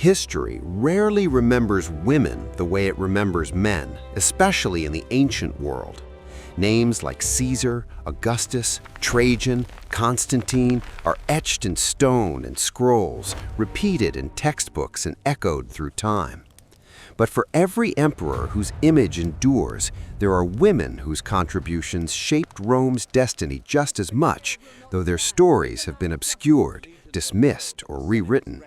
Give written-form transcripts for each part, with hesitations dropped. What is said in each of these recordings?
History rarely remembers women the way it remembers men, especially in the ancient world. Names like Caesar, Augustus, Trajan, Constantine are etched in stone and scrolls, repeated in textbooks and echoed through time. But for every emperor whose image endures, there are women whose contributions shaped Rome's destiny just as much, though their stories have been obscured, dismissed, or rewritten.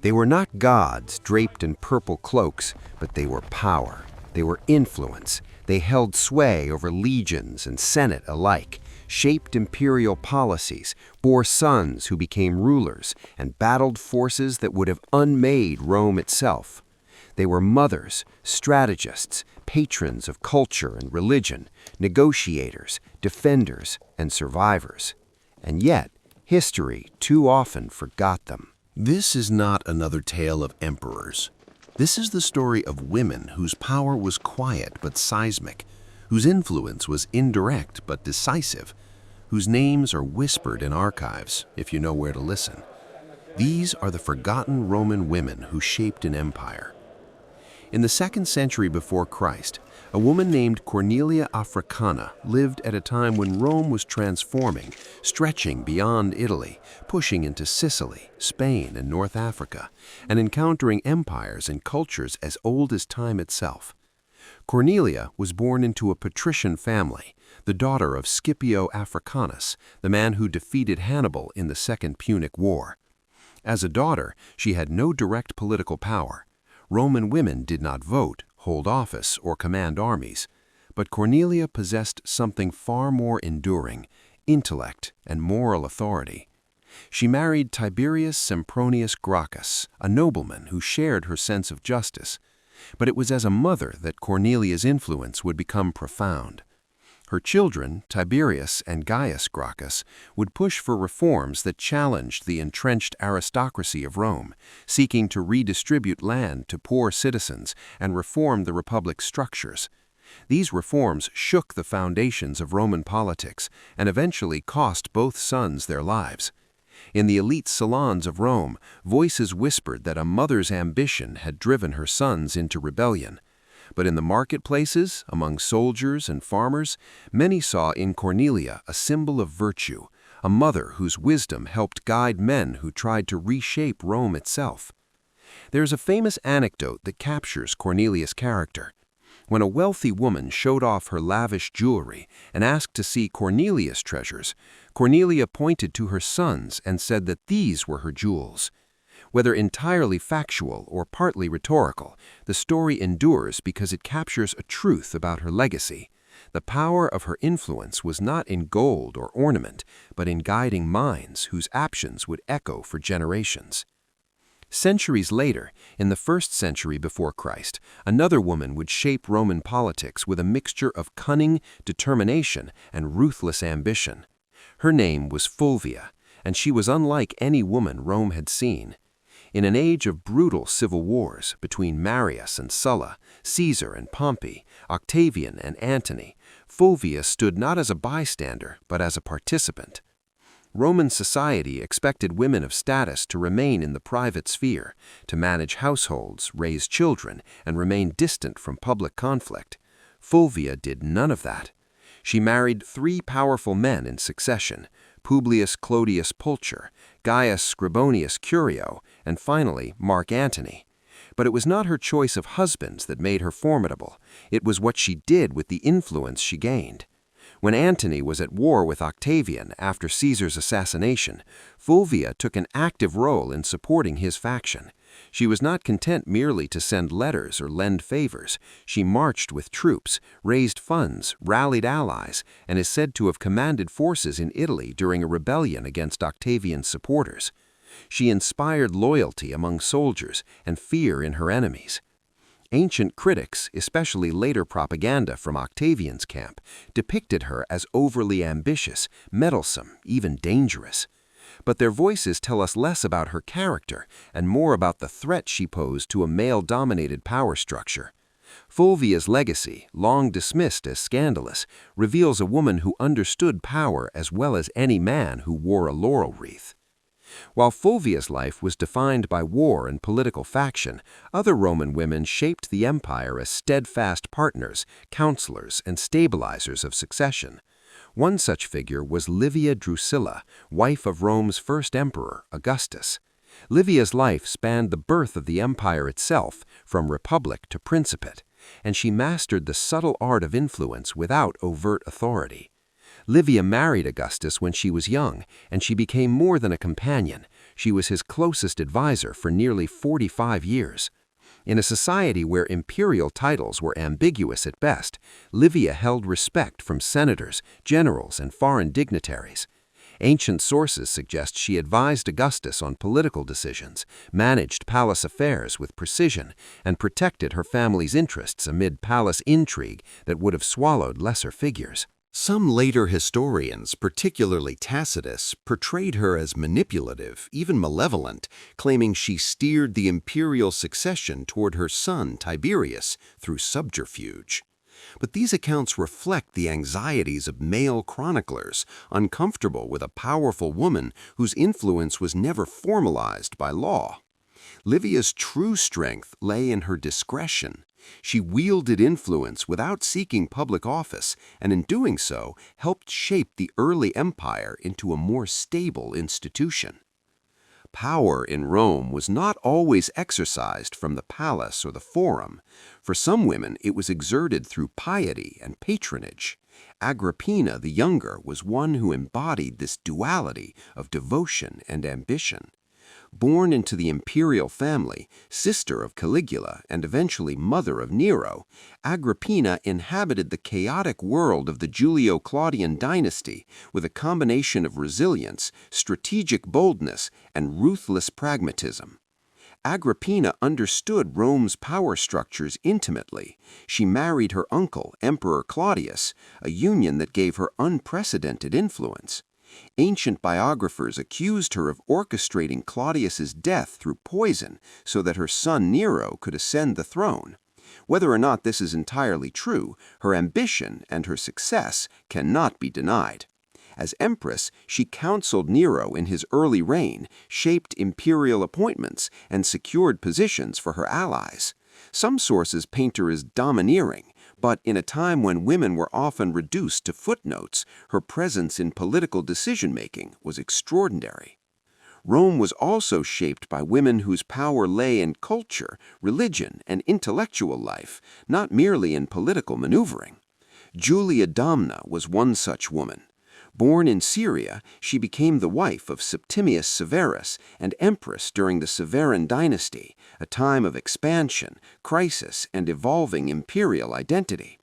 They were not gods draped in purple cloaks, but they were power. They were influence. They held sway over legions and senate alike, shaped imperial policies, bore sons who became rulers, and battled forces that would have unmade Rome itself. They were mothers, strategists, patrons of culture and religion, negotiators, defenders, and survivors. And yet, history too often forgot them. This is not another tale of emperors. This is the story of women whose power was quiet but seismic, whose influence was indirect but decisive, whose names are whispered in archives, if you know where to listen. These are the forgotten Roman women who shaped an empire. In the 2nd century before Christ, a woman named Cornelia Africana lived at a time when Rome was transforming, stretching beyond Italy, pushing into Sicily, Spain, and North Africa, and encountering empires and cultures as old as time itself. Cornelia was born into a patrician family, the daughter of Scipio Africanus, the man who defeated Hannibal in the Second Punic War. As a daughter, she had no direct political power. Roman women did not vote, hold office, or command armies, but Cornelia possessed something far more enduring: intellect and moral authority. She married Tiberius Sempronius Gracchus, a nobleman who shared her sense of justice, but it was as a mother that Cornelia's influence would become profound. Her children, Tiberius and Gaius Gracchus, would push for reforms that challenged the entrenched aristocracy of Rome, seeking to redistribute land to poor citizens and reform the republic's structures. These reforms shook the foundations of Roman politics and eventually cost both sons their lives. In the elite salons of Rome, voices whispered that a mother's ambition had driven her sons into rebellion. But in the marketplaces, among soldiers and farmers, many saw in Cornelia a symbol of virtue, a mother whose wisdom helped guide men who tried to reshape Rome itself. There's a famous anecdote that captures Cornelia's character. When a wealthy woman showed off her lavish jewelry and asked to see Cornelia's treasures, Cornelia pointed to her sons and said that these were her jewels. Whether entirely factual or partly rhetorical, the story endures because it captures a truth about her legacy. The power of her influence was not in gold or ornament, but in guiding minds whose actions would echo for generations. Centuries later, in the 1st century before Christ, another woman would shape Roman politics with a mixture of cunning, determination, and ruthless ambition. Her name was Fulvia, and she was unlike any woman Rome had seen. In an age of brutal civil wars between Marius and Sulla, Caesar and Pompey, Octavian and Antony, Fulvia stood not as a bystander, but as a participant. Roman society expected women of status to remain in the private sphere, to manage households, raise children, and remain distant from public conflict. Fulvia did none of that. She married 3 powerful men in succession: Publius Clodius Pulcher, Gaius Scribonius Curio, and finally Mark Antony. But it was not her choice of husbands that made her formidable. It was what she did with the influence she gained. When Antony was at war with Octavian after Caesar's assassination, Fulvia took an active role in supporting his faction. She was not content merely to send letters or lend favors. She marched with troops, raised funds, rallied allies, and is said to have commanded forces in Italy during a rebellion against Octavian's supporters. She inspired loyalty among soldiers and fear in her enemies. Ancient critics, especially later propaganda from Octavian's camp, depicted her as overly ambitious, meddlesome, even dangerous. But their voices tell us less about her character and more about the threat she posed to a male-dominated power structure. Fulvia's legacy, long dismissed as scandalous, reveals a woman who understood power as well as any man who wore a laurel wreath. While Fulvia's life was defined by war and political faction, other Roman women shaped the empire as steadfast partners, counselors, and stabilizers of succession. One such figure was Livia Drusilla, wife of Rome's first emperor, Augustus. Livia's life spanned the birth of the empire itself, from republic to principate, and she mastered the subtle art of influence without overt authority. Livia married Augustus when she was young, and she became more than a companion. She was his closest advisor for nearly 45 years. In a society where imperial titles were ambiguous at best, Livia held respect from senators, generals, and foreign dignitaries. Ancient sources suggest she advised Augustus on political decisions, managed palace affairs with precision, and protected her family's interests amid palace intrigue that would have swallowed lesser figures. Some later historians, particularly Tacitus, portrayed her as manipulative, even malevolent, claiming she steered the imperial succession toward her son Tiberius through subterfuge. But these accounts reflect the anxieties of male chroniclers, uncomfortable with a powerful woman whose influence was never formalized by law. Livia's true strength lay in her discretion. She wielded influence without seeking public office, and in doing so, helped shape the early empire into a more stable institution. Power in Rome was not always exercised from the palace or the forum. For some women, it was exerted through piety and patronage. Agrippina the Younger was one who embodied this duality of devotion and ambition. Born into the imperial family, sister of Caligula and eventually mother of Nero, Agrippina inhabited the chaotic world of the Julio-Claudian dynasty with a combination of resilience, strategic boldness, and ruthless pragmatism. Agrippina understood Rome's power structures intimately. She married her uncle, Emperor Claudius, a union that gave her unprecedented influence. Ancient biographers accused her of orchestrating Claudius's death through poison so that her son Nero could ascend the throne. Whether or not this is entirely true, her ambition and her success cannot be denied. As empress, she counseled Nero in his early reign, shaped imperial appointments, and secured positions for her allies. Some sources paint her as domineering, but in a time when women were often reduced to footnotes, her presence in political decision-making was extraordinary. Rome was also shaped by women whose power lay in culture, religion, and intellectual life, not merely in political maneuvering. Julia Domna was one such woman. Born in Syria, she became the wife of Septimius Severus and empress during the Severan dynasty, a time of expansion, crisis, and evolving imperial identity.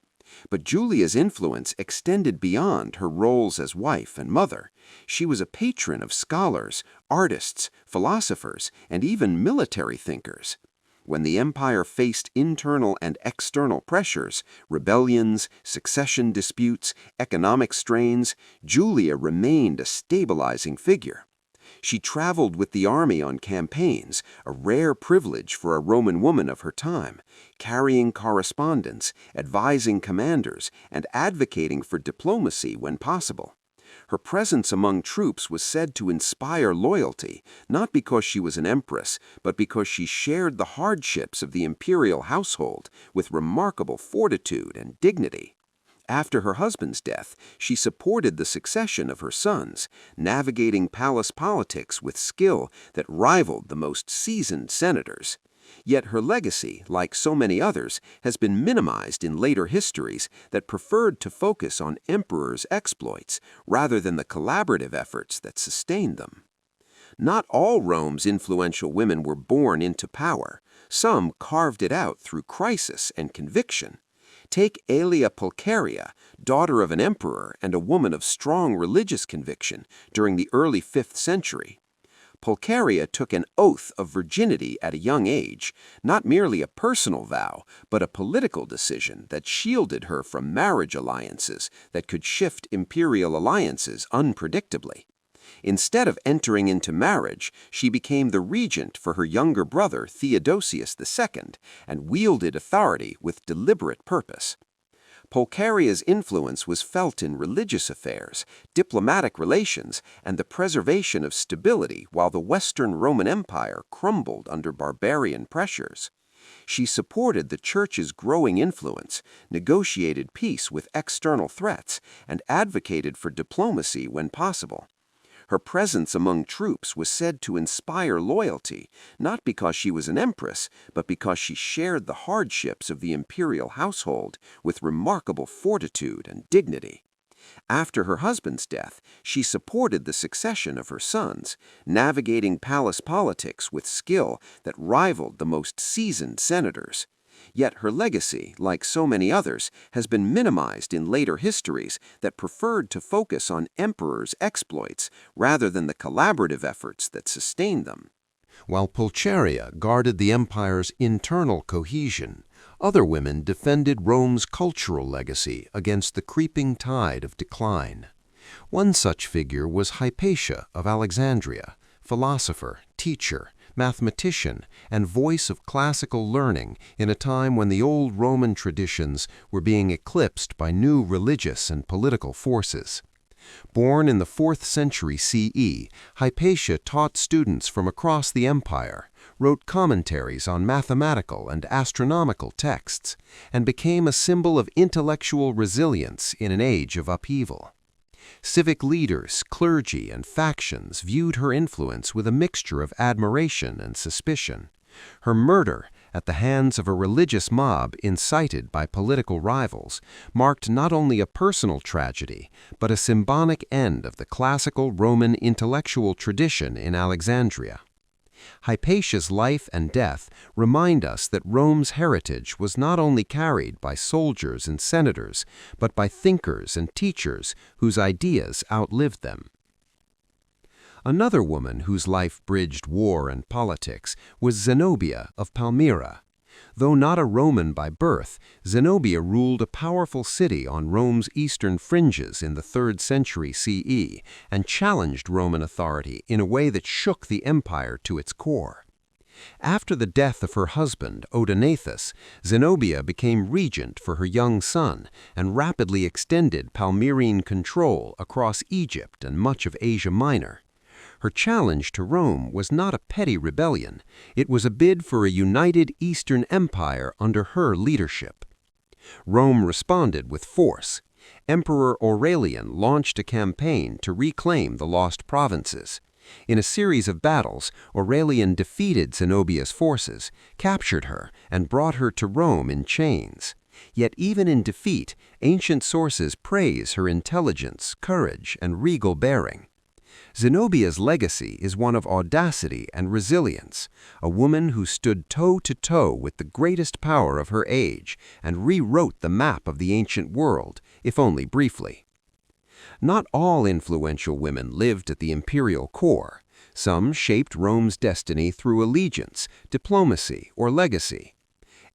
But Julia's influence extended beyond her roles as wife and mother. She was a patron of scholars, artists, philosophers, and even military thinkers. When the empire faced internal and external pressures, rebellions, succession disputes, economic strains, Julia remained a stabilizing figure. She traveled with the army on campaigns, a rare privilege for a Roman woman of her time, carrying correspondence, advising commanders, and advocating for diplomacy when possible. Her presence among troops was said to inspire loyalty, not because she was an empress, but because she shared the hardships of the imperial household with remarkable fortitude and dignity. After her husband's death, she supported the succession of her sons, navigating palace politics with skill that rivaled the most seasoned senators. Yet her legacy, like so many others, has been minimized in later histories that preferred to focus on emperors' exploits rather than the collaborative efforts that sustained them. Not all Rome's influential women were born into power. Some carved it out through crisis and conviction. Take Aelia Pulcheria, daughter of an emperor and a woman of strong religious conviction during the early 5th century. Pulcheria took an oath of virginity at a young age, not merely a personal vow, but a political decision that shielded her from marriage alliances that could shift imperial alliances unpredictably. Instead of entering into marriage, she became the regent for her younger brother Theodosius II and wielded authority with deliberate purpose. Pulcheria's influence was felt in religious affairs, diplomatic relations, and the preservation of stability while the Western Roman Empire crumbled under barbarian pressures. She supported the Church's growing influence, negotiated peace with external threats, and advocated for diplomacy when possible. Her presence among troops was said to inspire loyalty, not because she was an empress, but because she shared the hardships of the imperial household with remarkable fortitude and dignity. After her husband's death, she supported the succession of her sons, navigating palace politics with skill that rivaled the most seasoned senators. Yet her legacy, like so many others, has been minimized in later histories that preferred to focus on emperors' exploits rather than the collaborative efforts that sustained them. While Pulcheria guarded the empire's internal cohesion, other women defended Rome's cultural legacy against the creeping tide of decline. One such figure was Hypatia of Alexandria, philosopher, teacher, mathematician, and voice of classical learning in a time when the old Roman traditions were being eclipsed by new religious and political forces. Born in the 4th century CE, Hypatia taught students from across the empire, wrote commentaries on mathematical and astronomical texts, and became a symbol of intellectual resilience in an age of upheaval. Civic leaders, clergy, and factions viewed her influence with a mixture of admiration and suspicion. Her murder, at the hands of a religious mob incited by political rivals, marked not only a personal tragedy, but a symbolic end of the classical Roman intellectual tradition in Alexandria. Hypatia's life and death remind us that Rome's heritage was not only carried by soldiers and senators, but by thinkers and teachers whose ideas outlived them. Another woman whose life bridged war and politics was Zenobia of Palmyra. Though not a Roman by birth, Zenobia ruled a powerful city on Rome's eastern fringes in the 3rd century CE and challenged Roman authority in a way that shook the empire to its core. After the death of her husband, Odaenathus, Zenobia became regent for her young son and rapidly extended Palmyrene control across Egypt and much of Asia Minor. Her challenge to Rome was not a petty rebellion. It was a bid for a united Eastern Empire under her leadership. Rome responded with force. Emperor Aurelian launched a campaign to reclaim the lost provinces. In a series of battles, Aurelian defeated Zenobia's forces, captured her, and brought her to Rome in chains. Yet even in defeat, ancient sources praise her intelligence, courage, and regal bearing. Zenobia's legacy is one of audacity and resilience, a woman who stood toe-to-toe with the greatest power of her age and rewrote the map of the ancient world, if only briefly. Not all influential women lived at the imperial core. Some shaped Rome's destiny through allegiance, diplomacy, or legacy.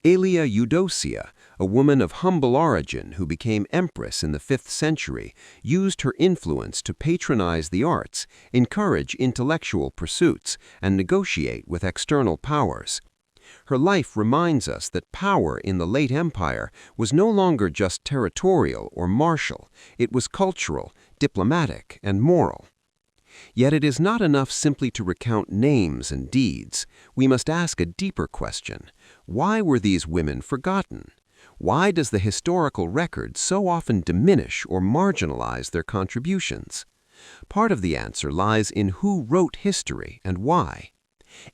Aelia Eudocia, a woman of humble origin who became empress in the 5th century, used her influence to patronize the arts, encourage intellectual pursuits, and negotiate with external powers. Her life reminds us that power in the late empire was no longer just territorial or martial, it was cultural, diplomatic, and moral. Yet it is not enough simply to recount names and deeds. We must ask a deeper question. Why were these women forgotten? Why does the historical record so often diminish or marginalize their contributions? Part of the answer lies in who wrote history and why.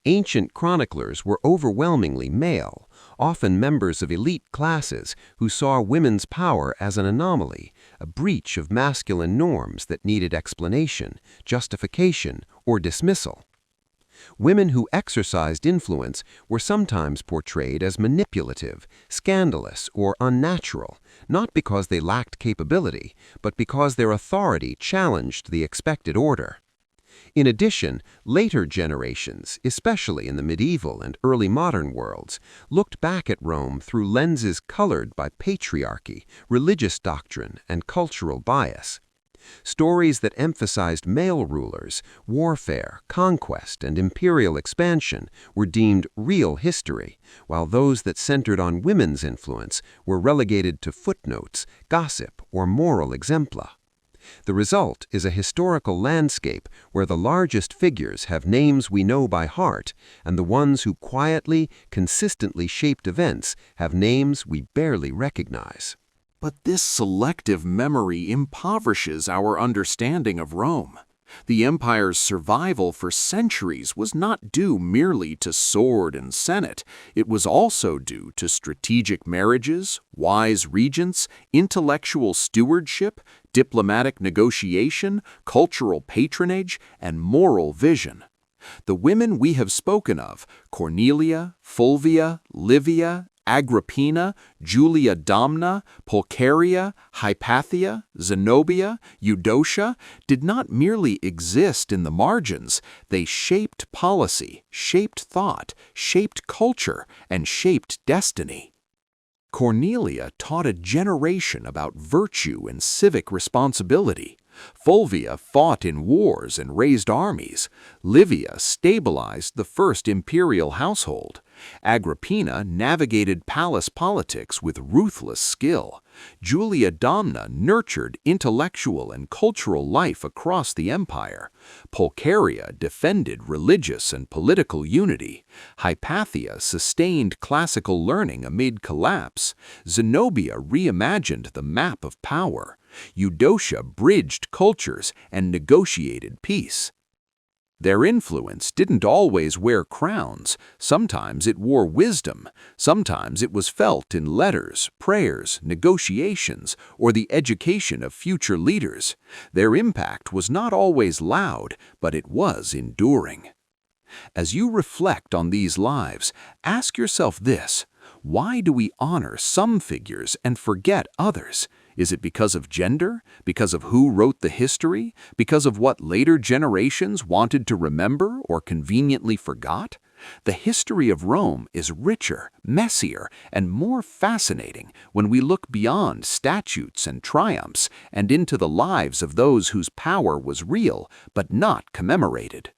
Ancient chroniclers were overwhelmingly male, often members of elite classes who saw women's power as an anomaly, a breach of masculine norms that needed explanation, justification, or dismissal. Women who exercised influence were sometimes portrayed as manipulative, scandalous, or unnatural, not because they lacked capability, but because their authority challenged the expected order. In addition, later generations, especially in the medieval and early modern worlds, looked back at Rome through lenses colored by patriarchy, religious doctrine, and cultural bias. Stories that emphasized male rulers, warfare, conquest, and imperial expansion were deemed real history, while those that centered on women's influence were relegated to footnotes, gossip, or moral exempla. The result is a historical landscape where the largest figures have names we know by heart, and the ones who quietly, consistently shaped events have names we barely recognize. But this selective memory impoverishes our understanding of Rome. The empire's survival for centuries was not due merely to sword and senate. It was also due to strategic marriages, wise regents, intellectual stewardship, diplomatic negotiation, cultural patronage, and moral vision. The women we have spoken of, Cornelia, Fulvia, Livia, Agrippina, Julia Domna, Pulcheria, Hypatia, Zenobia, Eudocia, did not merely exist in the margins. They shaped policy, shaped thought, shaped culture, and shaped destiny. Cornelia taught a generation about virtue and civic responsibility. Fulvia fought in wars and raised armies. Livia stabilized the first imperial household. Agrippina navigated palace politics with ruthless skill. Julia Domna nurtured intellectual and cultural life across the empire. Pulcheria defended religious and political unity. Hypatia sustained classical learning amid collapse. Zenobia reimagined the map of power. Eudocia bridged cultures and negotiated peace. Their influence didn't always wear crowns. Sometimes it wore wisdom. Sometimes it was felt in letters, prayers, negotiations, or the education of future leaders. Their impact was not always loud, but it was enduring. As you reflect on these lives, ask yourself this: why do we honor some figures and forget others? Is it because of gender? Because of who wrote the history? Because of what later generations wanted to remember or conveniently forgot? The history of Rome is richer, messier, and more fascinating when we look beyond statutes and triumphs and into the lives of those whose power was real but not commemorated.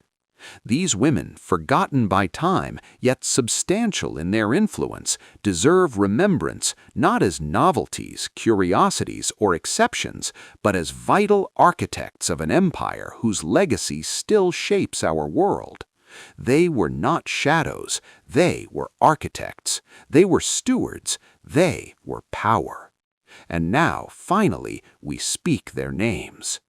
These women, forgotten by time, yet substantial in their influence, deserve remembrance not as novelties, curiosities, or exceptions, but as vital architects of an empire whose legacy still shapes our world. They were not shadows, they were architects. They were stewards, they were power. And now, finally, we speak their names.